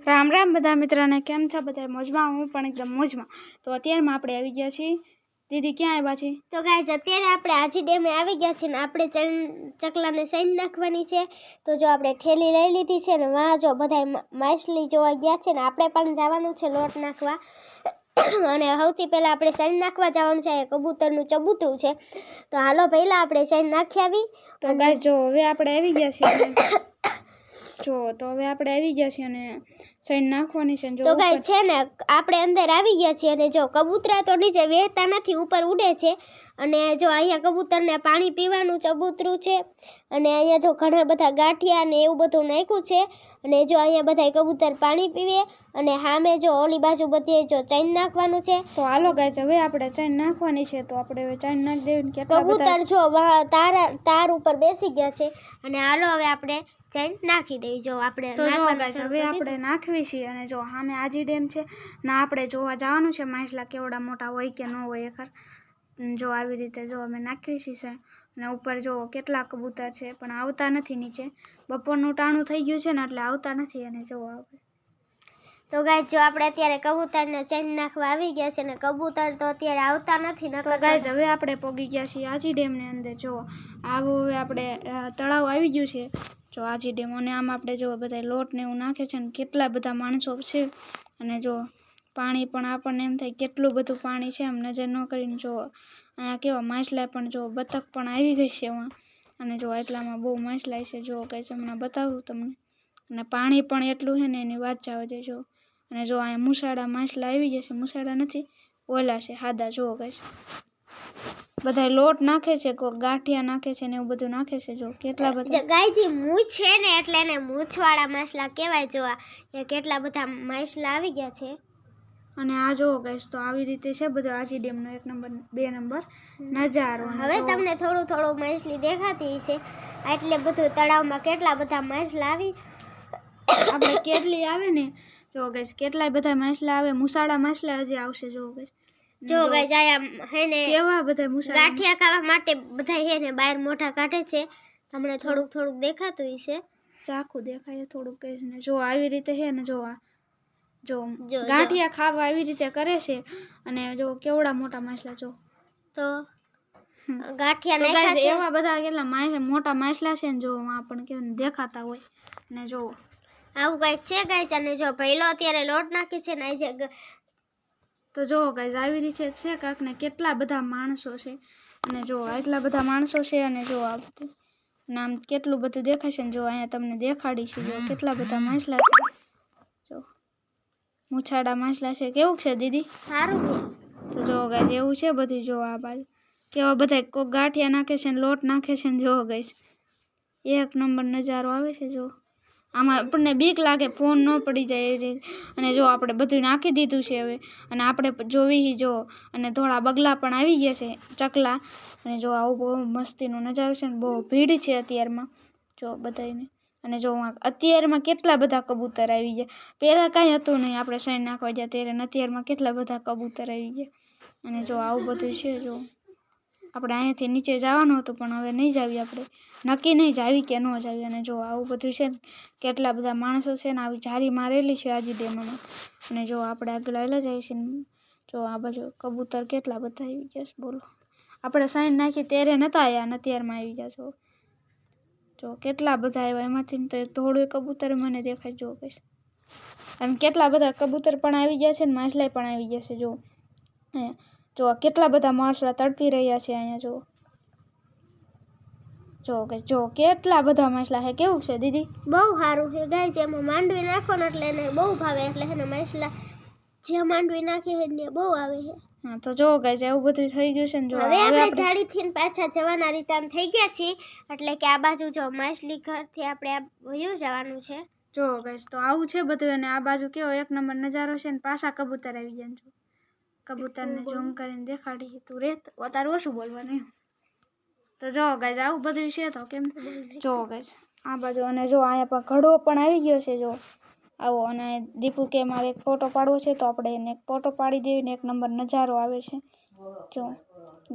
રામ રામ બધા મિત્રોને કેમ છો બધા મોજમાં હું પણ એકદમ મોજમાં તો અત્યારમાં આપણે આવી ગયા છીએ દીદી ક્યાં આવ્યા છે તો ગાઈઝ અત્યારે આપણે આજી ડેમે આવી ગયા છે ને આપણે ચકલાને સૈન નાખવાની છે તો જો આપણે ઠેલી લઈ લીધી છે ને વાં જો બધા માછલી જોવા ગયા છે ને આપણે પણ જવાનું છે લોટ નાખવા અને સૌથી પહેલા આપણે સૈન નાખવા જવાનું છે કબૂતરનું ચબૂતરું છે તો હાલો પહેલા આપણે સૈન નાખી આવી તો ગાઈઝ જો હવે આપણે આવી ગયા છીએ જો તો હવે આપણે આવી ગયા છીએ અને સૈન નાખવાની છે તો ગાઈઝ છે ને આપણે અંદર આવી ગયા છીએ અને જો કબૂતરા તો નીચે વહેતા નથી ઉપર ઉડે છે અને જો અહીંયા કબૂતરને પાણી પીવાનું ચબૂતરું છે અને અહીંયા જો ઘણા બધા ગાંઠિયા ને એવું બધું નાખ્યું છે અને જો અહીંયા બધા કબૂતર પાણી પીવે અને સામે જો ઓલી બાજુ બધે જો ચૈન નાખવાનું છે તો હાલો ગાઈઝ હવે આપણે ચૈન નાખવાની છે તો આપણે હવે ચૈન નાખી દેવી કબૂતર જો તાર ઉપર બેસી ગયા છે અને હાલો હવે આપણે ચૈન નાખી દેવી જો આપણે હવે આપણે નાખવી છીએ અને જો સામે આજી ડેમ છે ના આપણે જોવા જવાનું છે માછલા કેવડા મોટા હોય કે ન હોય ખર જો આવી રીતે જો અમે નાખવી છીએ અને ઉપર જો કેટલા કબૂતર છે પણ આવતા નથી નીચે બપોરનું ટાણું થઈ ગયું છે ને એટલે આવતા નથી અને જો આપણે તો ગાઈઝ જો આપણે અત્યારે કબૂતરને ચેન નાખવા આવી ગયા છે ને કબૂતર તો અત્યારે આવતા નથી તો ગાઈઝ હવે આપણે પહોંચી ગયા છીએ આજી ડેમની અંદર જો આવું હવે આપણે તળાવ આવી ગયું છે જો આજી ડેમ અને આમ આપણે જો બધા લોટ ને એવું નાખે છે ને કેટલા બધા માણસો છે અને જો પાણી પણ આપણને એમ થાય કેટલું બધું પાણી છે આમ નજર ન કરીને જો અહીંયા કેવા માછલા પણ જો બતક પણ આવી ગઈ છે એમાં અને જો એટલામાં બહુ માછલા છે જો કંઈ હમણાં બતાવું તમને અને પાણી પણ એટલું છે ને એની વાત જવા દે જો અને જો અહીંયા મુસાડા માછલા આવી જશે મુસાડા નથી ઓલા છે સાદા જો કઈ બધા લોટ નાખે છે કોઈ ગાંઠિયા નાખે છે ને એવું બધું નાખે છે જો કેટલા બધા ગાયજી મૂછ છે ને એટલે એને મૂછવાળા માછલા કહેવાય જો આ કેટલા બધા માછલા આવી ગયા છે અને આ જો ગાઈસ તો આવી રીતે છે બધું આજી ડેમનો 1 નંબર 2 નંબર નજારો હવે તમને થોડું માછલી દેખાતી છે એટલે બધું તળાવમાં કેટલા બધા માછલા આવી આપણે કેટલી આવે ને જો ગાઈસ કેટલાય બધા માછલા આવે મુસાડા માછલા હજી આવશે જો ગાઈસ જો ગાઈસ આયા હે ને કેવા બધા મુસાડા ગાંઠિયા ખાવા માટે બધા હે ને બહાર મોઢા કાઢે છે તમને થોડુંક દેખાતું છે ચાકુ દેખાય થોડુંક કઈ ને જો આવી રીતે હે ને જો ગાંઠિયા ખાવા આવી રીતે કરે છે અને જો કેવડા મોટા માછલા જો તો ગાંઠિયા નાખ્યા છે એવા બધા કેટલા મોટા માછલા છે ને જો પણ કેવું દેખાતા હોય ને જો આવું કઈક છે ગાઈસ અને જો પહેલો અત્યારે લોટ નાખી છે ને તો જો ગાઈસ આવી રીતે છે કાક ને કેટલા બધા માણસો છે અને જો આટલા બધા માણસો છે અને જો આ બધું નામ કેટલું બધું દેખાય છે ને જો અહીંયા તમને દેખાડી છે જો કેટલા બધા માછલા છે જો મૂછાડા માછલા છે કેવું છે દીદી સારું છે તો જો ગાઈસ એવું છે બધું જો આ બાજુ કેવા બધા કોક ગાંઠિયા નાખે છે ને લોટ નાખે છે ને જો ગાઈસ 1 નંબર નજારો આવે છે જો આમાં આપણને બીક લાગે ફોન ન પડી જાય એવી રીતે અને જો આપણે બધું નાખી દીધું છે હવે અને આપણે જોવી જો અને થોડા બગલા પણ આવી ગયા છે ચકલા અને જો આવું બહુ મસ્તીનો નજારો છે ને બહુ ભીડ છે અત્યારમાં જો બધાને અને જો અત્યારમાં કેટલા બધા કબૂતર આવી ગયા પહેલાં કાંઈ હતું નહીં આપણે સૈન નાખવા ગયા ત્યારે અત્યારમાં કેટલા બધા કબૂતર આવી ગયા અને જો આવું બધું છે જો આપણે અહીંયાથી નીચે જવાનું હતું પણ હવે નહીં જાવી આપણે નક્કી નહીં જાવી કે ન જાવી અને જો આવું બધું છે ને કેટલા બધા માણસો છે ને આવી જારી મારેલી છે આજી ડેમમાં અને જો આપણે આગળ આવેલા જ આવી છે ને જો આ બાજુ કબૂતર કેટલા બધા આવી ગયા છે બોલો આપણે સાઈન નાખી ત્યારે નહોતા આવ્યા ને અત્યારમાં આવી ગયા જો કેટલા બધા આવ્યા એમાંથી તો થોડું કબૂતર મને દેખાય જો કઈશ અને કેટલા બધા કબૂતર પણ આવી ગયા છે ને માછલા પણ આવી ગયા છે જો કેટલા બધા માછલા તડપી રહ્યા છે અહીંયા જો કેટલા બધા માછલા છે કેવું છે દીદી બહુ સારું છે ગાઈસ એમાં માંડવી નાખો ને એટલે એને બહુ ભાવે એટલે એને માછલા જે માંડવી નાખી છે ને બહુ આવે છે હા તો જો ગાઈસ એવું બધું થઈ ગયું છે ને જો હવે આપણે જાડીથી પાછા જવાના રિટર્ન થઈ ગયા છીએ એટલે કે આ બાજુ જો માછલી ઘરથી આપણે આ વયું જવાનું છે જો ગાઈસ તો આવું છે બધું અને આ બાજુ કેવો 1 નંબર નજારો છે ને પાછા કબૂતર આવી ગયા જો કબૂતરને ઝૂમ કરીને દેખાડી તું રે તારું ઓછું બોલવાનું તો જો ગાઈસ આવું બધું છે તો કેમ જો ગાઈસ આ બાજુ અને જો અહીંયા પણ ઘડો પણ આવી ગયો છે જો આવો અને દીપુ કે મારે એક ફોટો પાડવો છે તો આપણે એને એક ફોટો પાડી દેવી ને 1 નંબર નજારો આવે છે જો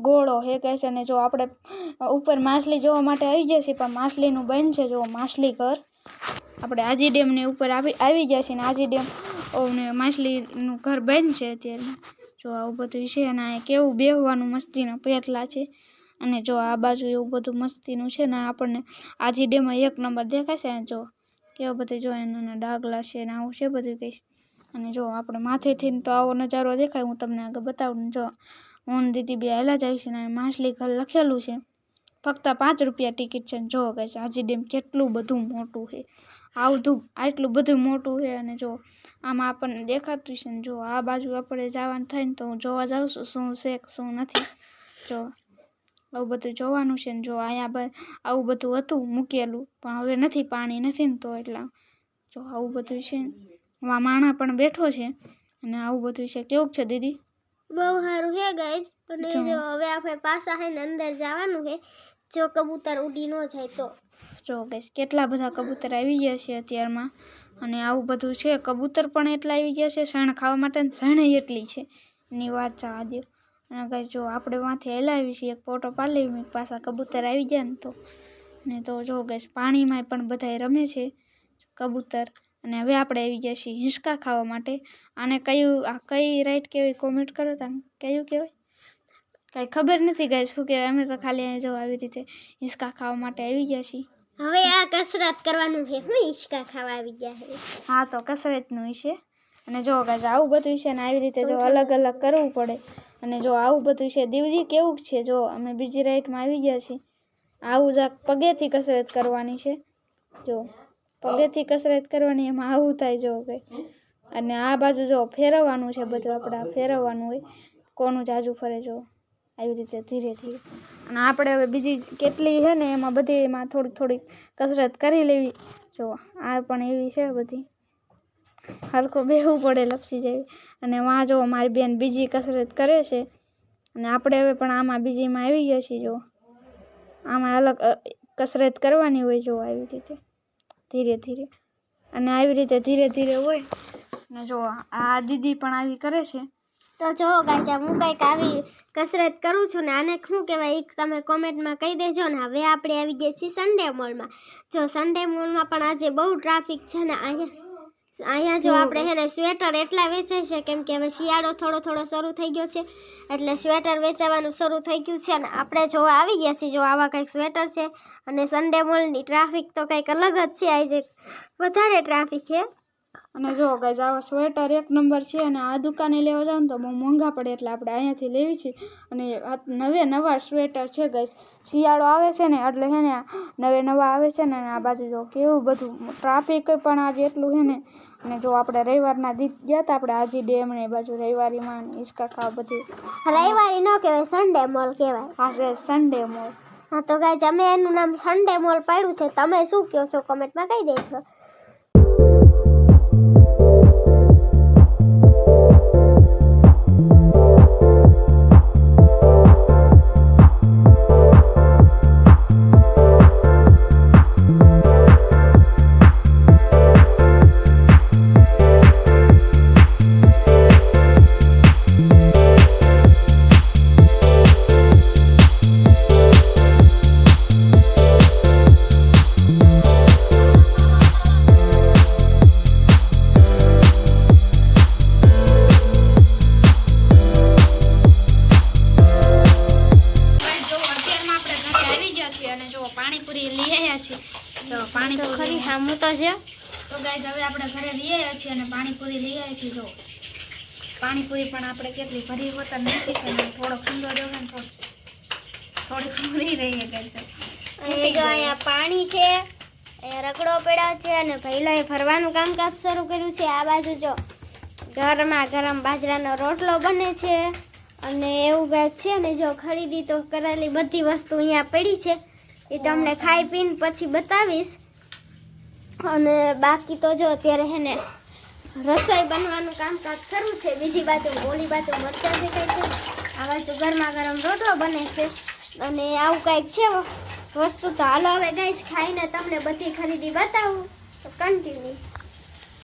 ગોળો હે કહે છે અને જો આપણે ઉપર માછલી જોવા માટે આવી ગયા છીએ પણ માછલીનું બંધ છે જો માછલી ઘર આપણે આજી ડેમની ઉપર આવી ગયા છીએ ને આજી ડેમ ને માછલીનું ઘર બંધ છે અત્યારમાં. જો આવું બધું છે અને આ કેવું બેહવાનું મસ્તીના પેટલા છે અને જો આ બાજુ એવું બધું મસ્તીનું છે ને આપણને આજી ડેમમાં એક નંબર દેખાય છે. જો કેવું બધું જો એના ડાગલા છે ને આવું છે બધું કહીશ. અને જો આપણે માથેથી તો આવો નજારો દેખાય. હું તમને આગળ બતાવું. જો હું દીદી બે આવેલા જ આવી છે ને માછલી ઘર લખેલું છે. ફક્ત 5 રૂપિયા ટિકિટ છે. જો કહીશ આજી ડેમ કેટલું બધું મોટું છે. આટલું બધું મોટું છે અને જો આમાં આપણને દેખાતું છે ને જો આ બાજુ આપણે જવાનું થાય ને તો હું જોવા જાઉં છું શું છે શું નથી. જો આવું બધું જોવાનું છે ને જો અહીંયા આવું બધું હતું મૂકેલું પણ હવે નથી, પાણી નથી ને તો એટલા જો આવું બધું છે. આમાં માણા પણ બેઠો છે અને આવું બધું છે. કેવું છે દીદી? બહુ સારું છે ગાઈઝ. અને જો હવે આપણે પાછા હે ને અંદર જવાનું છે જો કબૂતર ઉડી ન જાય તો. જો ગાઈસ કેટલા બધા કબૂતર આવી ગયા છે અત્યારમાં અને આવું બધું છે. કબૂતર પણ એટલા આવી ગયા છે શણ ખાવા માટે ને શણે એટલી છે એની વાત જવા દો. અને ગાઈસ જો આપણે વાંથી હલાવી છીએ એક ફોટો પાડી લેવી પાછા કબૂતર આવી ગયા ને તો જો ગાઈસ પાણીમાં પણ બધા રમે છે કબૂતર. અને હવે આપણે આવી ગયા છીએ હિંચકા ખાવા માટે. આને કઈ રાઈડ કહેવાય કોમેન્ટ કરો. તમે કયું કહેવાય કાંઈ ખબર નથી ગાઈસ શું કહેવાય. અમે તો ખાલી અહીં જો આવી રીતે હિંચકા ખાવા માટે આવી ગયા છીએ. હવે આ કસરત કરવાનું છે. હું હિંચકા ખાવા આવી ગયા છે. હા તો કસરતનું છે. અને જો ગાઈસ આવું બધું છે ને આવી રીતે જો અલગ અલગ કરવું પડે. અને જો આવું બધું છે દીવદી કેવું છે. જો અમે બીજી રાઈડમાં આવી ગયા છીએ. આવું જ પગેથી કસરત કરવાની છે. જો પગેથી કસરત કરવાની એમાં આવું થાય જો કંઈ. અને આ બાજુ જો ફેરવવાનું છે બધું. આપણે ફેરવવાનું હોય કોનું જાજુ ફરે જો આવી રીતે ધીરે ધીરે. અને આપણે હવે બીજી કેટલી છે ને એમાં બધી એમાં થોડીક કસરત કરી લેવી. જો આ પણ એવી છે બધી હરખું બેહવું પડે લપસી જાય. અને વાં જો મારી બેન બીજી કસરત કરે છે અને આપણે હવે પણ આમાં બીજીમાં આવી ગયા છીએ. જો આમાં અલગ કસરત કરવાની હોય જો આવી રીતે ધીરે ધીરે. અને આવી રીતે ધીરે ધીરે હોય ને જો આ દીદી પણ આવી કરે છે. તો જો ગાઈસ હું કંઈક આવી કસરત કરું છું ને આને શું કહેવાય એ તમે કોમેન્ટમાં કહી દેજો ને. હવે આપણે આવી ગયા છીએ સન્ડે મોલમાં. જો સન્ડે મોલમાં પણ આજે બહુ ટ્રાફિક છે ને અહીંયા જો આપણે છે ને સ્વેટર એટલા વેચાય છે કેમ કે હવે શિયાળો થોડો શરૂ થઈ ગયો છે એટલે સ્વેટર વેચાવાનું શરૂ થઈ ગયું છે. અને આપણે જોવા આવી ગયા છીએ. જો આવા કંઈક સ્વેટર છે અને સન્ડે મોલની ટ્રાફિક તો કંઈક અલગ જ છે. આજે વધારે ટ્રાફિક છે. અને જો ગાઈસ આવા સ્વેટર એક નંબર છે. અને આ દુકાને લેવા જાવ ને તો બહુ મોંઘા પડે એટલે આપણે અહીંયાથી લેવી છે. અને નવા સ્વેટર છે ગાઈસ. શિયાળો આવે છે ને એટલે છે ને નવા આવે છે ને આ બાજુ જો કેવું બધું ટ્રાફિક પણ આજે એટલું છે ને. અને જો આપણે રવિવારના ગયા હતા આપણે આજી ડેમ ને એ બાજુ રવિવારીમાં હિંચકા ખાવા બધી. રવિવારી ન કહેવાય સન્ડે મોલ કહેવાય. હા છે સન્ડે મોલ. હા તો ગાઈસ અમે એનું નામ સન્ડે મોલ પાડ્યું છે. તમે શું કહો છો કોમેન્ટમાં કહી દેજો. પાણીપુરી લઈ આવ્યા છીએ. તો પાણીપુરી ખરી હા હું તો છે. તો ગાઈસ હવે આપણે ઘરે લઈ આવ્યા છીએ અને પાણીપુરી લઈ આવ્યા છીએ. જો પાણીપુરી પણ આપણે કેટલી ભરી હોતા નાખી છે ને થોડો ખુંદો દેવો ને થોડી ખુંદી રહીએ ગાઈસ. અને જો અહીંયા પાણી છે, અહીંયા રગડો પડ્યો છે અને ભઈલાએ ફરવાનું કામકાજ શરૂ કર્યું છે. આ બાજુ જો ગરમા ગરમ બાજરાનો રોટલો બને છે અને એવું કંઈક છે. અને જો ખરીદી તો કરેલી બધી વસ્તુ અહીંયા પડી છે એ તમને ખાઈ પીને પછી બતાવીશ. અને બાકી તો જો અત્યારે હે ને રસોઈ બનવાનું કામકાજ શરૂ છે. બીજી બાજુ ઓલી બાજુ મરચાં દેખાય છે, આ બાજુ ગરમા ગરમ રોટલો બને છે અને આવું કંઈક છે વસ્તુ. તો હાલો હવે ગાઈસ ખાઈને તમને બધી ખરીદી બતાવું. તો કન્ટિન્યુ.